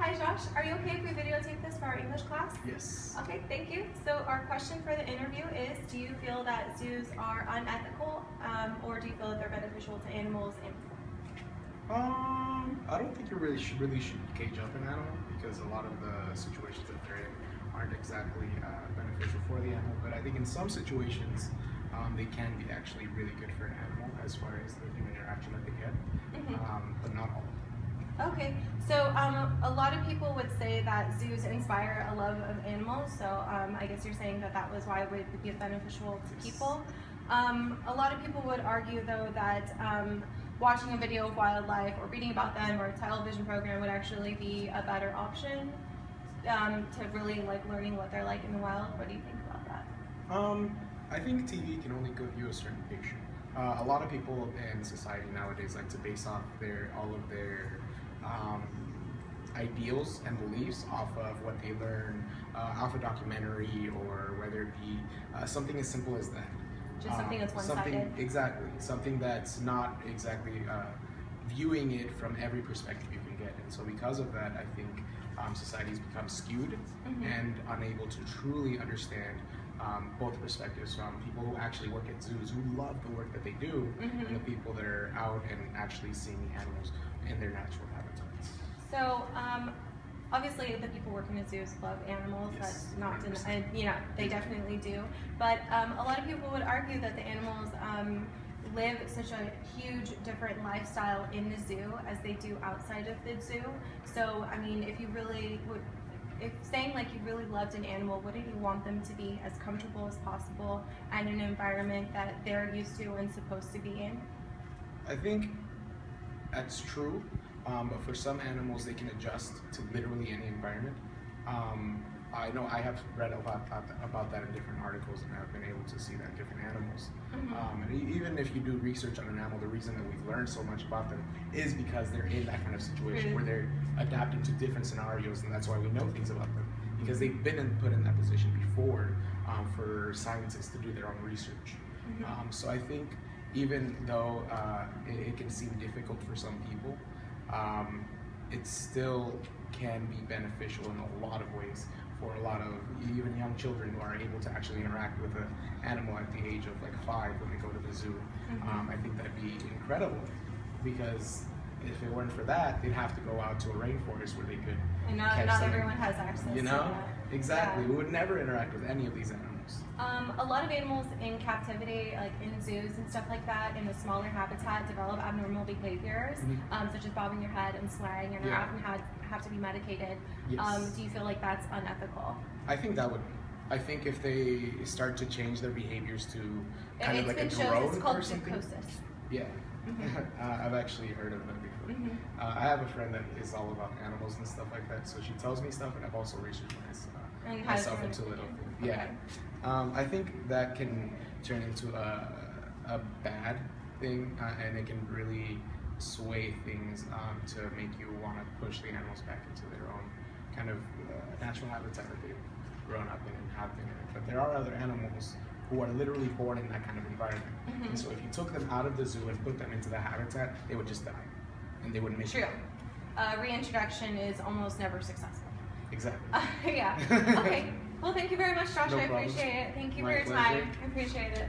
Hi Josh, are you okay if we videotape this for our English class? Yes. Okay, thank you. So our question for the interview is, do you feel that zoos are unethical or do you feel that they're beneficial to animals and people? I don't think you really should cage up an animal because a lot of the situations that they're in aren't exactly beneficial for the animal. But I think in some situations, they can be actually really good for an animal as far as the human interaction that they get, but not all. Okay, so a lot of people would say that zoos inspire a love of animals, so I guess you're saying that that was why it would be beneficial to people. A lot of people would argue though that watching a video of wildlife or reading about them or a television program would actually be a better option to really like learning what they're like in the wild. What do you think about that? I think TV can only give you a certain picture. A lot of people in society nowadays like to base off all of their ideals and beliefs off of what they learn off a documentary, or whether it be something as simple as that. Just something that's one-sided. Exactly. Something that's not exactly viewing it from every perspective you can get. And so because of that, I think society's become skewed and unable to truly understand both perspectives from people who actually work at zoos, who love the work that they do, and the people that are out and actually seeing the animals in their natural habitats. So, obviously the people working at zoos love animals, Yes, that's not and they definitely do. But a lot of people would argue that the animals live such a huge different lifestyle in the zoo as they do outside of the zoo. So, I mean, if you really would, if saying like you really loved an animal, wouldn't you want them to be as comfortable as possible and in an environment that they're used to and supposed to be in? I think that's true, but for some animals they can adjust to literally any environment. I know I have read about that in different articles, and I've been able to see that in different animals. And even if you do research on an animal, the reason that we've learned so much about them is because they're in that kind of situation where they're adapting to different scenarios, and that's why we know things about them, because they've been put in that position before for scientists to do their own research. So I think even though it can seem difficult for some people, it still can be beneficial in a lot of ways for a lot of even young children who are able to actually interact with an animal at the age of like 5 when they go to the zoo. I think that'd be incredible, because if it weren't for that, they'd have to go out to a rainforest where they could catch not something. everyone has access to that. Exactly. We would never interact with any of these animals. A lot of animals in captivity, like in zoos and stuff like that, in a smaller habitat, develop abnormal behaviors, such as bobbing their head and swearing, and often have to be medicated. Do you feel like that's unethical? I think that would be. I think if they start to change their behaviors to kind of like a drone or something. It's called psychosis. Yeah. I've actually heard of that before. I have a friend that is all about animals and stuff like that, so she tells me stuff, and I've also researched myself into little things. Yeah. I think that can turn into a bad thing, and it can really sway things to make you want to push the animals back into their own kind of natural habitat that they've grown up in and have been in it. But there are other animals who are literally born in that kind of environment. And so if you took them out of the zoo and put them into the habitat, they would just die, and they wouldn't make it. Reintroduction is almost never successful. Exactly. Yeah. Okay. Well, thank you very much, Josh. I appreciate it. Thank you for your time. I appreciate it.